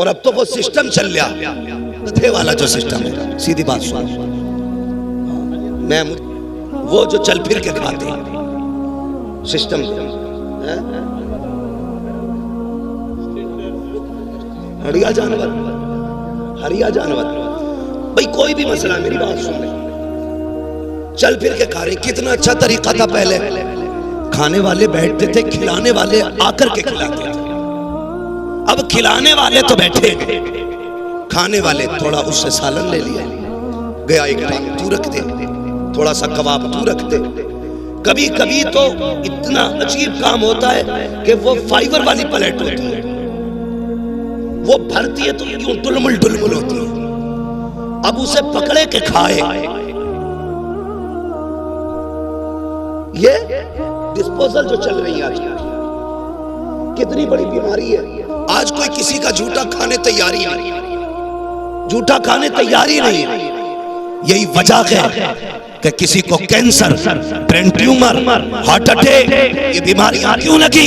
और अब तो वो सिस्टम चल गया, थे वाला जो सिस्टम है। सीधी बात सुन, मैं वो जो चल फिर के खाते सिस्टम हरिया जानवर भाई कोई भी मसला, मेरी बात सुन ले, चल फिर के खा रहे। कितना अच्छा तरीका था पहले, खाने वाले बैठते थे, खिलाने वाले आकर के खिलाते थे। अब खिलाने वाले तो बैठे, खाने वाले थोड़ा उससे सालन ले लिया, गया एक टाइम तू रख दे, थोड़ा सा कबाब तू रख दे। कभी कभी तो इतना अजीब काम होता है कि वो फाइबर वाली प्लेट होती है, वो भरती है तो यूं डुलमुल डुलमुल होती है। अब उसे पकड़े के खाए, ये डिस्पोजल जो चल रही है आज, कितनी बड़ी बीमारी है। आज कोई किसी का झूठा खाने तैयारी नहीं, झूठा खाने तैयारी नहीं। यही वजह है कि किसी को cancer, brain tumour, heart attack, ये बीमारियां क्यों लगी?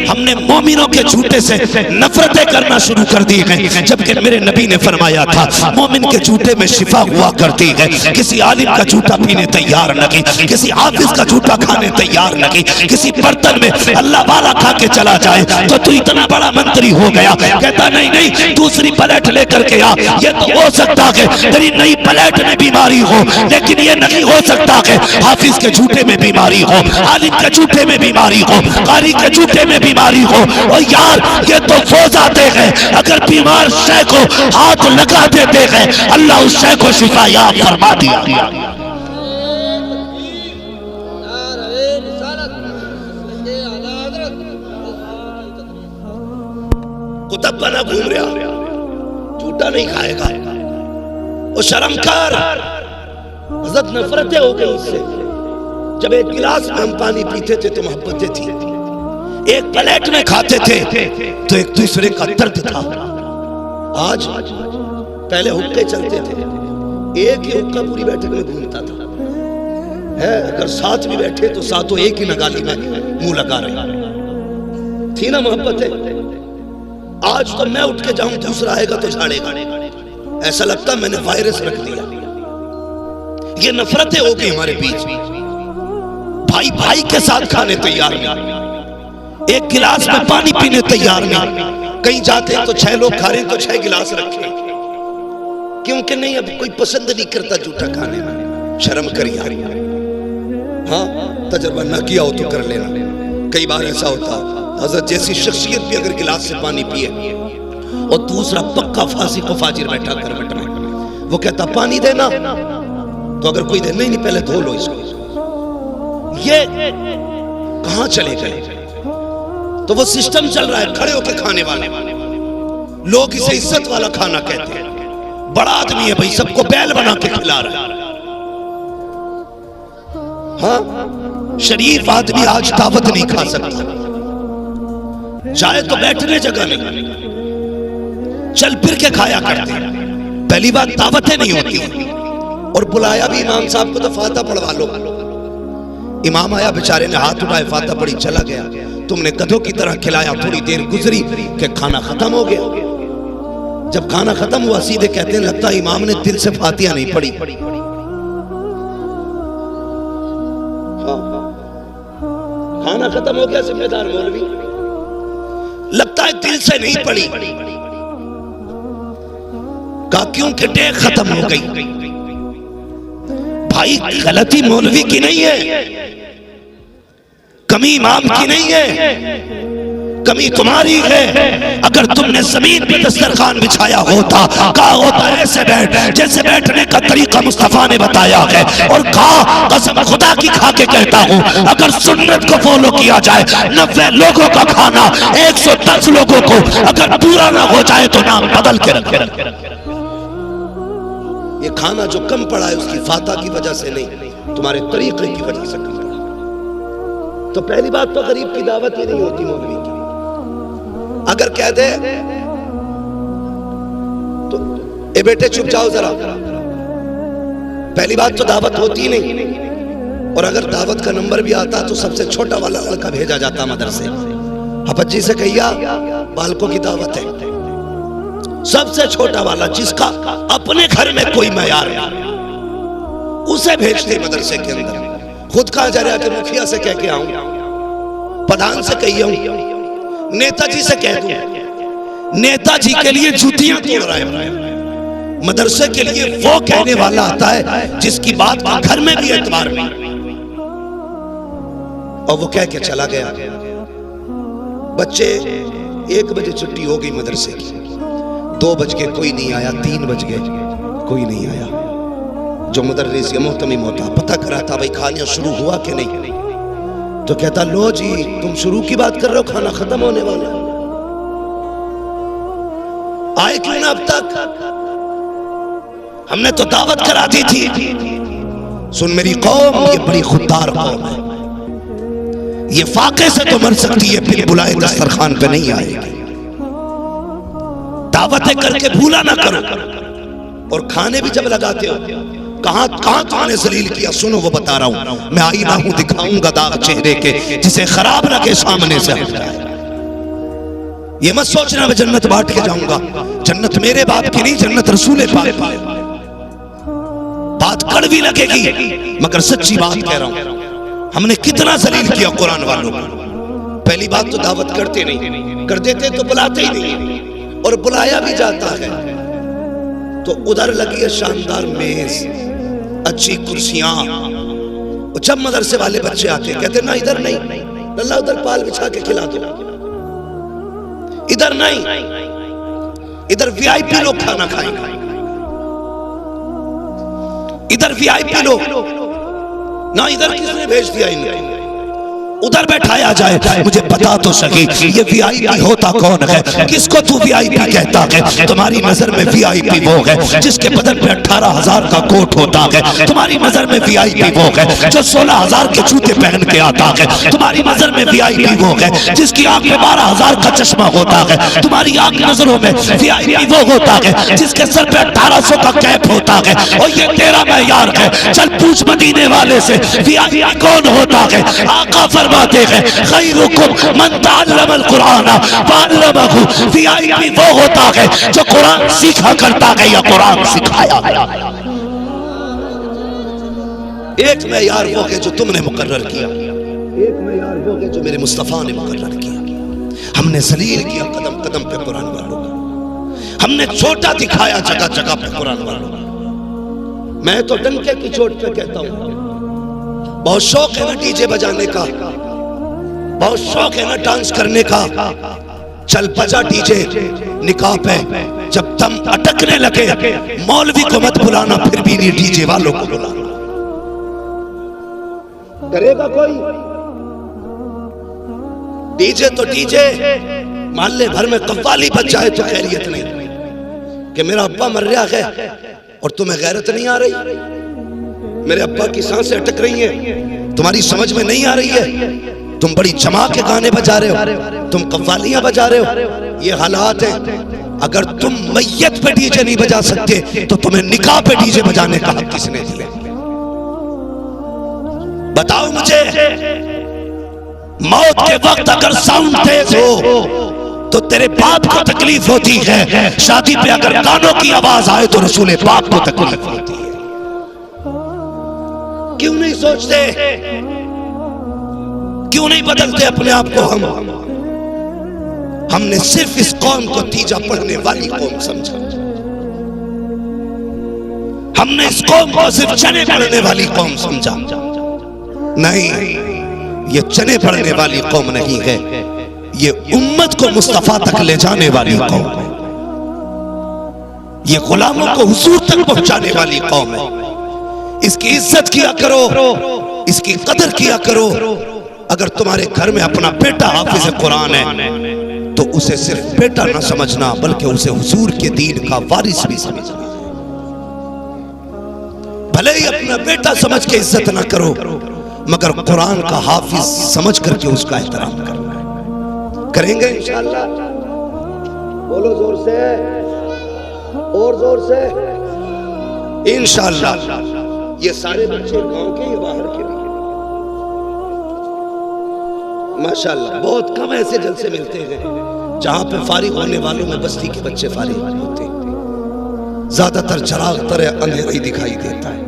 हमने मोमिनों के झूठे से नफरतें करना शुरू कर दी है, जबकि मेरे नबी ने फरमाया था मोमिन के झूठे में शिफा हुआ करती है। किसी आलिम का झूठा पीने तैयार नहीं, किसी हाफिज का झूठा खाने तैयार नहीं। किसी बर्तन में अल्लाह वाला खा के चला जाए तो तू इतना बड़ा मंत्री हो गया, कहता नहीं नहीं दूसरी प्लेट लेकर के आ। ये तो हो सकता है तेरी नई प्लेट में बीमारी हो, लेकिन ये नहीं हो सकता है हाफिज के झूठे में बीमारी हो, आलिम के झूठे में बीमारी हो, कारी के झूठे में बीमारी हो। और यार ये तो वो जाते हैं, अगर बीमार शय को हाथ लगा देते हैं अल्लाह उस शय को शिफा याब फरमा दिया। कुतब बना घूम रहा, झूठा नहीं खाएगा, वो शर्मकार। हज़रत नफरतें हो गई उससे। जब एक गिलास में हम पानी पीते थे तो मोहब्बतें थी, एक प्लेट में खाते थे तो एक दूसरे का दर्द था। आज पहले हुक्के चलते थे, एक ही हुक्का पूरी बैठक में घूमता था, है अगर साथ भी बैठे तो साथों एक ही नगाली में मुंह लगा रहे थी ना मोहब्बतें। आज तो मैं उठ के जाऊं दूसरा आएगा तो झाड़ेगा, ऐसा लगता मैंने वायरस रख दिया। ये नफरतें हो गई हमारे बीच, भाई भाई के साथ खाने तैयार नहीं, एक गिलास में पानी पीने तैयार नहीं। कहीं जाते हैं तो 6 लोग खा रहे हैं तो 6 गिलास रखे, क्योंकि नहीं अब कोई पसंद नहीं करता झूठा खाने में। शर्म कर यार, हाँ तजर्बा ना किया हो तो कर लेना। कई बार ऐसा होता हजरत जैसी शख्सियत भी अगर गिलास से पानी पिए और दूसरा पक्का फांसी को फाजिर बैठा करवट में, वो कहता पानी देना, तो अगर कोई देना ही नहीं पहले धो लो इसको। ये कहां चले गए? तो वो सिस्टम चल रहा है, खड़े होकर खाने वाले लोग इसे इज्जत वाला खाना कहते हैं। बड़ा आदमी है भाई, सबको बैल बना के खिला रहा है। हाँ शरीफ आदमी आज दावत नहीं खा सकता, चाहे तो बैठने जगह नहीं, चल फिर के खाया करते। पहली बात दावतें नहीं होती, और बुलाया भी इमाम साहब को तो फाता पढ़वा लो। इमाम आया, बेचारे ने हाथ उठाए, फाता पढ़ी, चला गया। तुमने गधों की तरह खिलाया, थोड़ी देर गुजरी कि खाना खत्म हो गया। जब खाना खत्म हुआ सीधे कहते हैं लगता है इमाम ने दिल से फातिहा नहीं पढ़ी। खाना खत्म हो गया, जिम्मेदार मौलवी, लगता है दिल से नहीं पढ़ी। का क्यों कि डेग खत्म हो गई। भाई गलती मौलवी की नहीं है, कमी इमाम की नहीं है, कमी तुम्हारी है। अगर तुमने जमीन पे दस्तरखान बिछाया होता, कहा होता ऐसे बैठ, जैसे बैठने का तरीका मुस्तफा ने बताया है, और कहा कसम खुदा की खा के कहता हूं अगर सुन्नत को फॉलो किया जाए, 90 लोगों का खाना 110 लोगों को अगर पूरा ना हो जाए तो नाम बदल के रखे। ये खाना जो कम पड़ा है उसकी फाता की वजह से नहीं, तुम्हारे तरीके की वजह से कम पड़ा। तो पहली बात तो गरीब की दावत ही नहीं होती मौलवी की। अगर कह दे तो ए बेटे चुप जाओ जरा, पहली बात तो दावत होती नहीं। और अगर दावत का नंबर भी आता तो सबसे छोटा वाला लड़का भेजा जाता मदरसे, हपज्जी से कहिया बालकों की दावत है। सबसे छोटा वाला जिसका अपने घर में कोई मयार नहीं, उसे भेजते मदरसे के अंदर। खुद कहा जा रहा है कि मुखिया से कह के आऊं, प्रधान से कही आऊं, नेताजी से कह दूं। नेताजी के लिए जूतियां तोड़ रहा है, मदरसे के लिए वो कहने वाला आता है जिसकी बात घर में भी एतबार नहीं, और वो कह के चला गया। बच्चे 1 बजे छुट्टी हो गई मदरसे की, 2 बज के कोई नहीं आया, 3 बज गए कोई नहीं आया। जो मुदर्रिस या मोहतमिम होता पता करा था भाई खाना शुरू हुआ कि नहीं, तो कहता लो जी तुम शुरू की बात कर रहे हो, खाना खत्म होने वाला, आए क्यों ना अब तक, हमने तो दावत करा दी थी। सुन मेरी कौम, ये बड़ी खुददार कौम है, ये फाके से तो मर सकती है, फिर बुलाए दस्तरखान पे नहीं आएगी। दावतें करके भूला ना करो, और खाने भी जब लगाते हो कहां कहां तुमने जलील किया, सुनो वो बता रहा हूं। मैं आईना हूं, दिखाऊंगा दाग चेहरे के, जिसे खराब लगे सामने से हट जाए। ये मत सोचना मैं जन्नत बांट के जाऊंगा, जन्नत मेरे बाप की नहीं, जन्नत रसूल पाक की। बात कड़वी लगेगी मगर सच्ची बात कह रहा हूं। हमने कितना जलील किया कुरान वालों को। पहली बात तो दावत करते नहीं, कर देते तो बुलाते ही नहीं, और बुलाया भी जाता है तो उधर लगी है शानदार मेज, अच्छी कुर्सियां। जब मदरसे वाले बच्चे आते कहते ना इधर नहीं, अल्लाह उधर पाल बिछा के खिला दो, इधर नहीं, इधर वीआईपी लोग खाना खाएंगे, इधर वीआईपी लोग ना, इधर किसने भेज दिया इन्हें, उधर बैठाया जाए। मुझे बता तो सकी ये वीआईपी होता कौन है, किसको तू वीआईपी कहता है? तुम्हारी नजर में वीआईपी वो है जिसके बदन पे 18,000 का कोट होता है। तुम्हारी नजर में वीआईपी वो है जो 16,000 के जूते पहन के आता है। तुम्हारी नजर में वीआईपी वो है जिसकी आंख में 12,000 का चश्मा होता है। तुम्हारी आंख नजरों में वीआईपी वो होता है जिसके सर पे 1800 का कैप होता है। और ये तेरा मेयार है, चल पूछ मदीने वाले से वीआईपी कौन होता है। आका फरमाते हैं खैरुकुम मन तअल्लमल कुरान वअल्लमहु, वीआईपी वो होता है जो कुरान सीखा करता है या कुरान सिखाया गया। एक मेयार वो है जो तुमने मुकर्रर किया, एक मेयार वो है जो मेरे मुस्तफा ने मुकर्रर किया। हमने जलील किया कदम कदम पे कुरान वालों का, हमने छोटा दिखाया जगह जगह पे कुरान वालों का। मैं तो डंके की चोट पे कहता हूं, बहुत शौक है ना डीजे बजाने का, बहुत शौक है ना डांस करने का, चल बजा डीजे निकाह पे। जब दम अटकने लगे मौलवी को मत बुलाना, फिर भी नहीं डीजे वालों को बुलाना। करेगा कोई डीजे तो डीजे, मोहल्ले भर में कव्वाली बज जाए तो खैरियत नहीं कि मेरा अब्बा मर रहा है और तुम्हें गैरत नहीं आ रही, मेरे अब्बा की सांसें अटक रही हैं, तुम्हारी समझ में नहीं आ रही है, तुम बड़ी जमा के गाने बजा रहे हो, तुम कव्वालियां बजा रहे हो। ये हालात हैं। अगर तुम मैयत पे डीजे नहीं बजा सकते तो तुम्हें निकाह पे डीजे बजाने का हक किसने दिया? बताओ मुझे। मौत के वक्त अगर साउंड तेज हो तो तेरे बाप को तकलीफ होती है, शादी पे अगर गानों की आवाज आए तो रसूल पाक को तकलीफ होती है। क्यों नहीं सोचते, क्यों नहीं बदलते अपने आप को? हमने सिर्फ इस कौम को तीजा पढ़ने वाली कौम समझा, हमने इस कौम को सिर्फ चने पढ़ने वाली कौम समझा। नहीं, ये चने पढ़ने वाली कौम नहीं है, ये उम्मत को मुस्तफा तक ले जाने वाली कौम है, ये गुलामों को हुजूर तक पहुंचाने वाली कौम है। इसकी इज्जत किया करो, इसकी कदर किया करो। अगर तुम्हारे घर में अपना बेटा हाफिज कुरान है तो उसे सिर्फ बेटा ना समझना, बल्कि उसे हुजूर के दीन का वारिस भी समझना। भले ही अपना बेटा समझ के इज्जत ना करो, मगर कुरान का हाफिज समझ करके उसका एहतराम करना है। करेंगे इंशाअल्लाह? बोलो जोर से, और जोर से इंशाअल्लाह। ये सारे बच्चे गांव के या बाहर के भी? माशाअल्लाह, बहुत कम ऐसे जलसे मिलते हैं जहां पे फारिग होने वालों में बस्ती के बच्चे फारिग होते, ज्यादातर चराग तरह अंधेरा ही दिखाई देता है।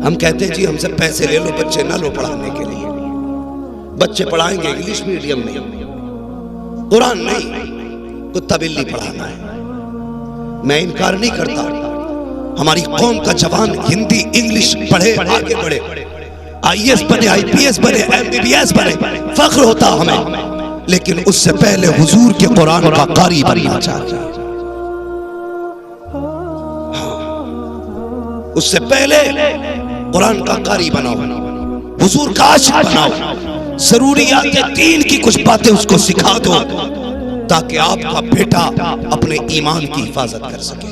हम कहते हैं जी हमसे पैसे ले लो, बच्चे ना लो पढ़ाने के लिए। बच्चे पढ़ाएंगे इंग्लिश मीडियम में, कुरान नहीं, कुत्ता बिल्ली पढ़ाना है। मैं इनकार नहीं करता, हमारी कौम का जवान हिंदी इंग्लिश पढ़े, आगे बढ़े, IAS बने, IPS बने, MBBS बने, फख्र होता हमें। लेकिन उससे पहले हुजूर के कुरान का कारी बनना चाहिए। उससे पहले कुरान का कारी बनाओ, हुजूर का आशिक बनाओ, जरूरियात दीन की कुछ बातें उसको सिखा दो, ताकि आपका बेटा अपने ईमान की हिफाजत कर सके।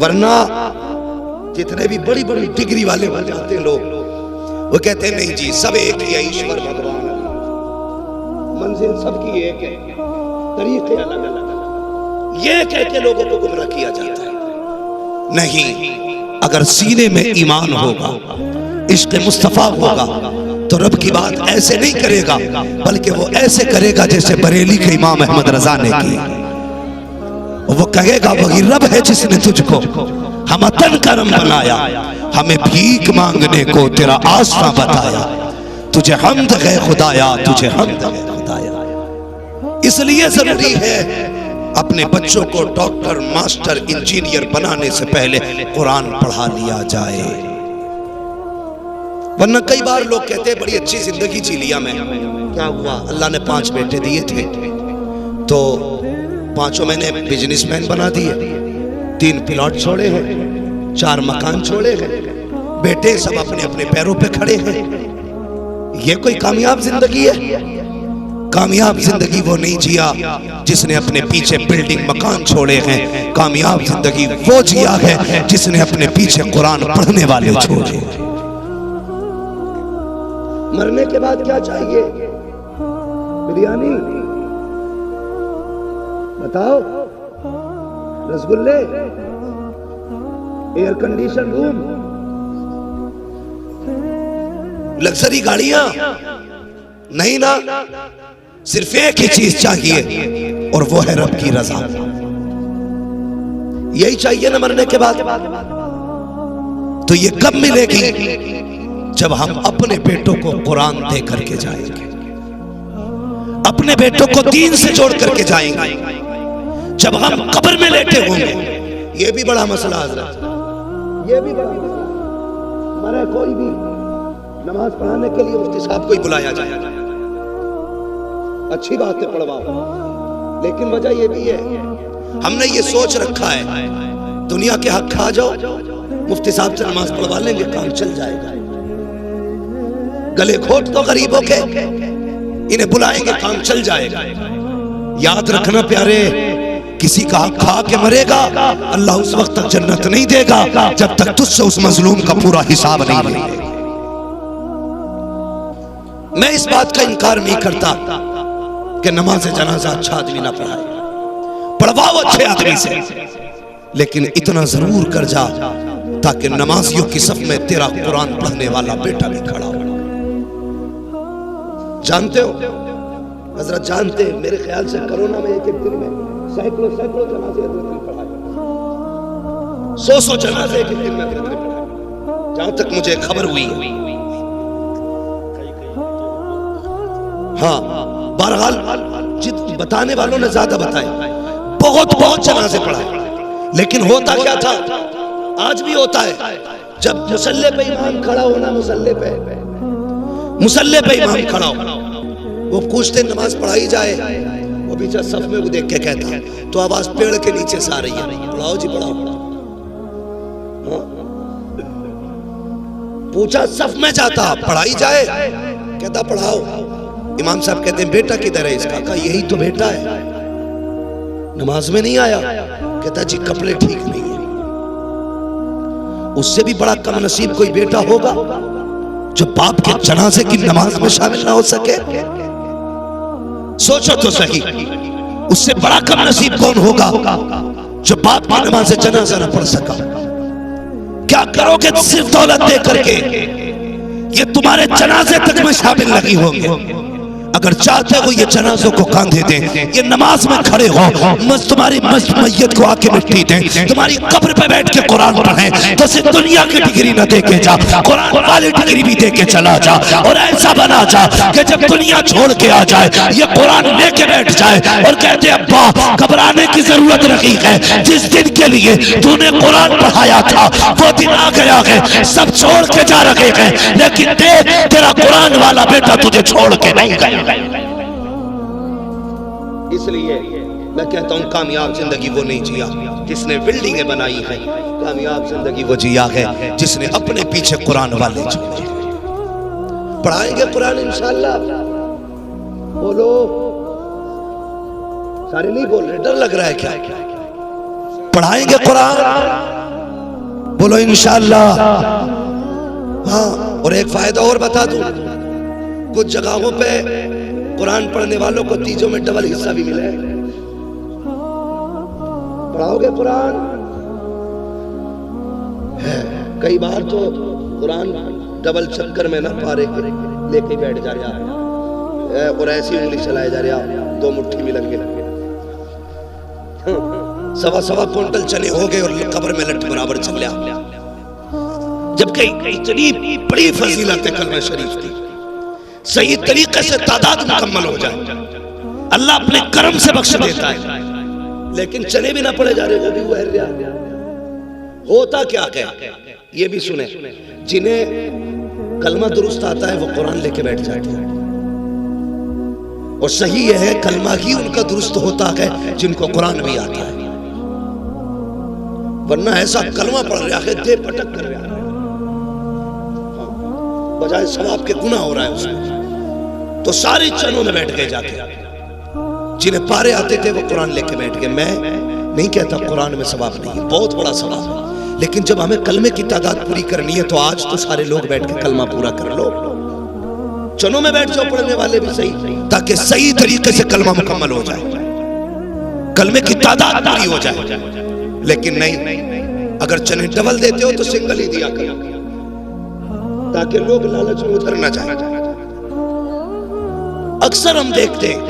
वरना जितने भी बड़ी बड़ी डिग्री वाले बन जाते हैं लोग, वो कहते हैं नहीं जी सब एक ही है, ईश्वर भगवान, मंजिल सबकी एक है, तरीके अलग अलग। ये कह के लोगों को गुमराह किया जाता है। नहीं, अगर सीने में ईमान होगा, इश्क़ मुस्तफ़ा होगा, तो रब की बात ऐसे नहीं करेगा, बल्कि वो ऐसे करेगा जैसे बरेली के इमाम अहमद रजा ने की। वो कहेगा वही रब है जिसने तुझको हम तन करम बनाया, हमें भीख मांगने को तेरा आसरा बताया, तुझे हम्द है खुदाया, तुझे हम्द है खुदाया। इसलिए जरूरी है अपने बच्चों को डॉक्टर, मास्टर, इंजीनियर बनाने से पहले कुरान पढ़ा लिया जाए। वरना कई बार लोग कहते हैं बड़ी अच्छी जिंदगी जी लिया मैं, क्या हुआ, अल्लाह ने 5 बेटे दिए थे तो 5 मैंने बिजनेसमैन बना दिए, 3 प्लॉट छोड़े हैं, 4 मकान छोड़े हैं, बेटे सब अपने अपने पैरों पे खड़े हैं। ये कोई कामयाब जिंदगी है? कामयाब जिंदगी वो नहीं जिया जिसने अपने पीछे बिल्डिंग मकान छोड़े हैं। कामयाब जिंदगी वो जिया है जिसने अपने पीछे कुरान पढ़ने वाले छोड़े। मरने के बाद क्या चाहिए? बिरयानी बताओ, रसगुल्ले, एयर कंडीशन रूम, लग्जरी गाड़ियां? नहीं ना, सिर्फ एक ही चीज चाहिए और वो है रब की रजा। यही चाहिए ना मरने के बाद। तो ये कब मिलेगी? जब हम अपने बेटों को कुरान दे करके जाएंगे, अपने बेटों को दीन से जोड़ करके जाएंगे। जब हम कब्र में लेटे होंगे, ये भी बड़ा मसला हज़रत, ये भी बड़ा मसला। मरे कोई भी नमाज पढ़ाने के लिए मुफ्ती साहब को ही बुलाया जाए, अच्छी बात है पढ़वाओ, लेकिन वजह ये भी है हमने ये सोच रखा है दुनिया के हक खा जाओ, मुफ्ती साहब से नमाज पढ़वा लेंगे, काम चल जाएगा। गले घोट दो गरीबों के, इन्हें बुलाएंगे, काम चल जाएगा। याद रखना प्यारे, किसी का हक खा के मरेगा, अल्लाह उस वक्त तक जन्नत नहीं देगा जब तक तुझसे उस मजलूम का पूरा हिसाब नहीं लेगा। मैं इस बात का इनकार नहीं करता कि नमाज जनाजा अच्छा आदमी ना पढ़ाए, पढ़वाओ अच्छे आदमी से, लेकिन इतना जरूर कर जा ताकि नमाजियों की सफ में तेरा कुरान पढ़ने वाला बेटा भी खड़ा हो। जानते हो हजरत, जानते हैं, मेरे ख्याल से कोरोना में एक दिन में सैकड़ों जनाजे पढ़ाए, 100 जनाजे एक दिन में पढ़ाए, जहां तक मुझे खबर हुई। हाँ, बहरहाल बताने वालों ने ज्यादा बताए, बहुत जनाजे पढ़ाए। लेकिन होता क्या था, आज भी होता है, जब मुसल्ले पे इमाम खड़ा होना, मुसल्ले पे इमाम खड़ा हो, वो पूछते नमाज पढ़ाई जाए, वो पीछे सफ में वो देख के कहता तो आवाज पेड़ के नीचे से आ रही है, पढ़ाओ जी पढ़ाओ। पूछा सफ में जाता पढ़ाई जाए, कहता पढ़ाओ। इमाम साहब कहते हैं बेटा किधर है इसका? कहा यही तो बेटा है, नमाज में नहीं आया। कहता जी कपड़े ठीक नहीं है। उससे भी बड़ा कम नसीब कोई बेटा होगा जो बाप के जनाजे की नमाज में शामिल ना हो सके? सोचो तो सही, उससे बड़ा कम नसीब कौन होगा जो बाप की नमाज जनाजा ना पढ़ सका? क्या करोगे सिर्फ दौलत दे करके? ये तुम्हारे जनाजे तक में शामिल नहीं होंगे। अगर चाहते हो ये जनाजों को कांधे दें, ये नमाज में खड़े हो, तुम्हारी मैयत को आके मिट्टी दें, तुम्हारी कब्र पे बैठ के कुरान पढ़ें, तो सिर्फ दुनिया की डिग्री ना दे के जा, कुरान वाली डिग्री भी दे के चला जा। और ऐसा बना जा कि जब दुनिया छोड़ के आ जाए ये कुरान लेके बैठ जाए और कहते अब्बा घबराने की जरूरत नहीं है, जिस दिन के लिए तूने कुरान पढ़ाया था वो दिन आ गया है, सब छोड़ के जा रहे हैं, लेकिन देख तेरा कुरान वाला बेटा तुझे छोड़ के नहीं गया। इसलिए मैं कहता हूं कामयाब जिंदगी वो नहीं जिया जिसने बिल्डिंगें बनाई है, कामयाब जिंदगी वो जिया है जिसने अपने पीछे कुरान वाले छोड़े। पढ़ाएंगे कुरान इंशाअल्लाह। बोलो, सारे नहीं बोल रहे, डर लग रहा है क्या? पढ़ाएंगे कुरान, बोलो इंशाअल्लाह। हाँ, और एक फायदा और बता दूं, कुछ जगहों पे कुरान पढ़ने वालों को तीजों में डबल हिस्सा भी मिले। पढ़ाओगे कुरान? है कई बार तो कुरान डबल चक्कर में ना पारे लेके बैठ जा रहा है और ऐसी उंगली चलाए जा रहा, दो मुट्ठी मिलेंगे, सवा सवा क्विंटल चने हो गए और कब्र में लट बराबर चल गया। जबकि इतनी बड़ी फजीलत है कलमा शरीफ की, सही तरीके से तादाद मुकम्मल हो जाए अल्लाह अपने करम से बख्श देता है, लेकिन चने भी ना पड़े जा रहे, वो भी वह रहा। होता क्या है ये भी सुने, जिन्हें कलमा दुरुस्त आता है वो कुरान लेके बैठ जाते हैं, और सही यह है कलमा ही उनका दुरुस्त होता है जिनको कुरान भी आता है, वरना ऐसा कलमा पढ़ रहा है दे पटक कर रहा है, बजाय सवाब के गुनाह हो रहा है उसमें। तो सारे चनों में बैठ गए जाके, जिन्हें पारे आते थे वो कुरान लेके बैठ गए। मैं नहीं कहता कुरान में सवाब नहीं है, बहुत बड़ा सवाब, लेकिन जब हमें कलमे की तादाद पूरी करनी है तो आज तो सारे लोग बैठ के कलमा पूरा कर लो, चनों में बैठ जाओ पढ़ने वाले भी सही, ताकि सही तरीके से कलमा मुकम्मल हो जाए, कलमे की तादाद पूरी हो जाए। लेकिन नहीं, अगर चने डबल देते हो तो सिंगल ही दिया करो, ताकि लोग लालच में उतर ना जाए। अक्सर हम देखते हैं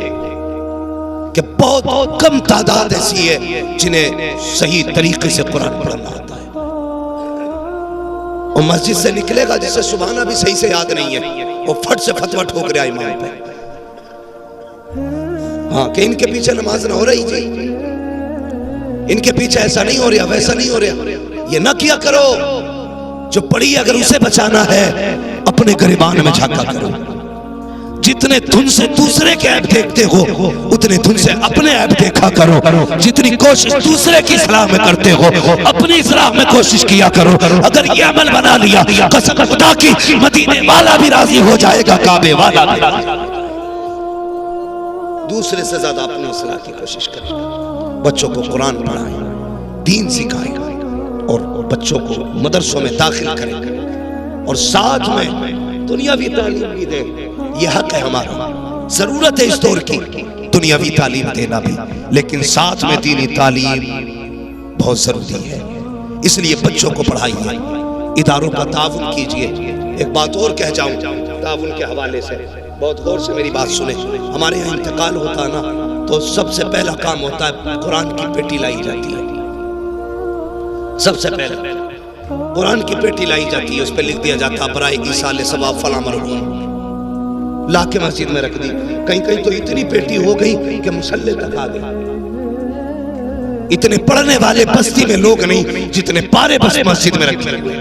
कि बहुत कम तादाद ऐसी है जिन्हें सही तरीके से कुरान पढ़ना आता है, और मस्जिद से निकलेगा जिसे सुबहाना भी सही से याद नहीं है, वो फट से फतवा ठोक रहा है इमाम पे। हाँ, कि इनके पीछे नमाज ना हो रही जी, इनके पीछे ऐसा नहीं हो रहा, वैसा नहीं हो रहा, ये ना किया करो। जो पढ़ी अगर उसे बचाना है अपने गरिबान में झांका करो। जितने धुन से दूसरे के ऐप देखते हो उतने धुन से अपने ऐप देखा करो। जितनी कोशिश दूसरे की सलाह में करते हो अपनी सलाह में कोशिश किया करो। अगर ये अमल बना लिया कसम खुदा की मदीने वाला भी राजी हो जाएगा, काबे वाला भी राजी। दूसरे से ज्यादा अपनी सलाह की कोशिश करें। बच्चों को कुरान पढ़ाएं, दीन सिखाएं, और बच्चों को मदरसों में दाखिल करें, और साथ में दुनियावी तालीम भी दें। यह हक है हमारा, जरूरत है इस दौर की दुनियावी तालीम देना भी, लेकिन साथ में दीनी तालीम बहुत जरूरी है। इसलिए बच्चों को पढ़ाइए, इदारों का ताउन कीजिए। एक बात और कह जाऊं ताउन के हवाले से, बहुत गौर से मेरी बात सुने। हमारे यहाँ इंतकाल होता है ना, तो सबसे पहला काम होता है कुरान की पेटी लाई जाती है। सबसे पहले कुरान की पेटी लाई जाती है, उस पर लिख दिया जाता है बराए ईसाले सवाब फला मरहूम, ला के मस्जिद में रख दी। कहीं कहीं तो इतनी पेटी हो गई कि मुसल्ले तक आ गए। इतने पढ़ने वाले बस्ती में लोग नहीं जितने पारे बस मस्जिद में रखे हुए,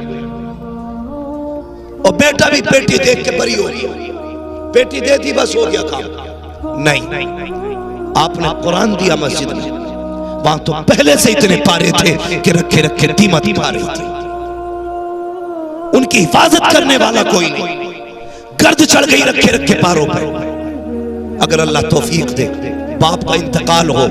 और बेटा भी पेटी देख के बरी हो रही है, पेटी दे दी बस हो गया काम। नहीं, आपने कुरान दिया मस्जिद में, वहां तो पहले से इतने पारे थे कि रखे रखे कीमत पा रही थी। उनकी हिफाजत करने वाला कोई नहीं, गर्द चढ़ गई रखे रखे पारों पर। अगर अल्लाह तौफीक दे, बाप का इंतकाल हो,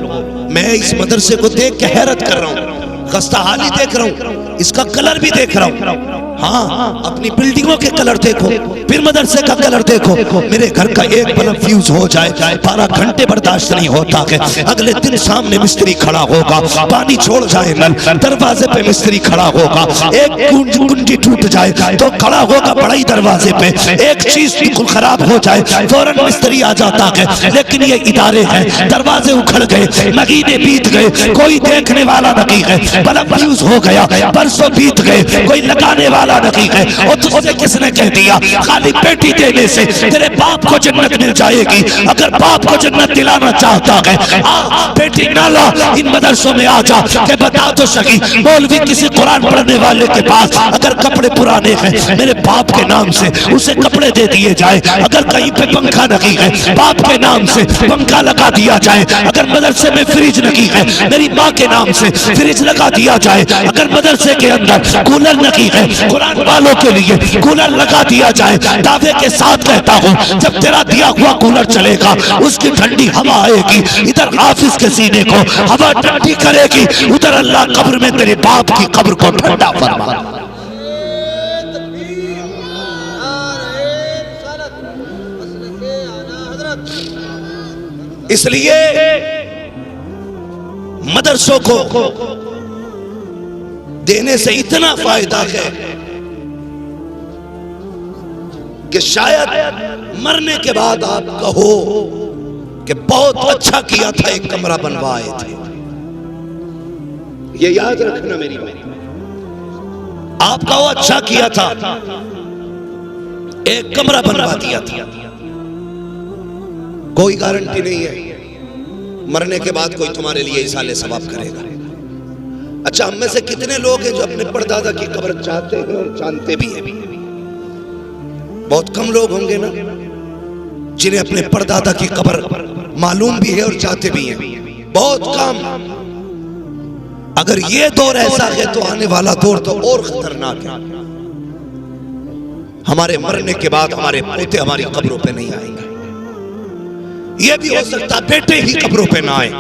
मैं इस मदरसे को देख के हैरत कर रहा हूँ, खस्ता हाली देख रहा हूँ, इसका कलर भी देख रहा हूँ। हाँ, अपनी बिल्डिंगों के कलर देखो, फिर मदरसे का कलर देखो। मेरे घर का एक बल्ब फ्यूज हो जाए 12 घंटे बर्दाश्त नहीं होता है। अगले दिन सामने मिस्त्री खड़ा होगा, पानी छोड़ जाए नल, दरवाजे पे मिस्त्री खड़ा होगा, एक कुंडी टूट जाए तो खड़ा होगा बड़ाई दरवाजे पे, एक चीज बिल्कुल खराब हो जाए फौरन मिस्त्री आ जाता है। लेकिन ये इदारे हैं, दरवाजे उखड़ गए, महीने बीत गए, कोई देखने वाला नहीं है, बल्ब फ्यूज हो गया, बरसों बीत गए, कोई लगाने वाला नहीं है। और तुझे किसने कह दिया खाली बेटी देने से तेरे बाप को जन्नत मिल जाएगी? अगर बाप को जन्नत दिलाना चाहता है, आ बेटी ना ला, इन मदरसों में आ जा के बता तो सही। मौलवी किसी कुरान पढ़ने वाले के पास अगर कपड़े पुराने हैं मेरे बाप के नाम से उसे कपड़े दे दिए जाए। अगर कहीं पे पंखा नहीं है बाप के नाम से पंखा लगा दिया जाए। अगर मदरसे में फ्रिज नहीं है मेरी माँ के नाम से फ्रिज लगा दिया जाए। अगर मदरसे के अंदर कूलर नहीं है कुरान वालों के लिए कूलर लगा दिया जाए। दावे के साथ कहता हूँ जब तेरा दिया हुआ कूलर चलेगा उसकी ठंडी हवा आएगी, इधर हाफिज के सीने को हवा ठंडी करेगी, उधर अल्लाह कब्र में तेरे बाप की कब्र को ठंडा फरमाएगा। इसलिए मदरसों को देने से इतना फायदा है कि शायद मरने के बाद आप कहो कि बहुत अच्छा किया था, एक कमरा बनवाए थे। ये याद रखना मेरी बात, आप कहो अच्छा किया था, एक कमरा बनवा दिया था। कोई गारंटी नहीं है मरने के बाद कोई तुम्हारे लिए इसाले सवाब करेगा। अच्छा, हम में से कितने लोग हैं जो अपने परदादा की कब्र चाहते हैं और जानते भी हैं? बहुत कम लोग होंगे ना जिन्हें अपने परदादा की कब्र मालूम भी है और चाहते भी हैं, बहुत कम। अगर ये दौर ऐसा है तो आने वाला दौर तो और खतरनाक है। हमारे मरने के बाद हमारे पोते हमारी कब्रों पे नहीं आएंगे। ये भी हो सकता बेटे ही कब्रों पे ना आए।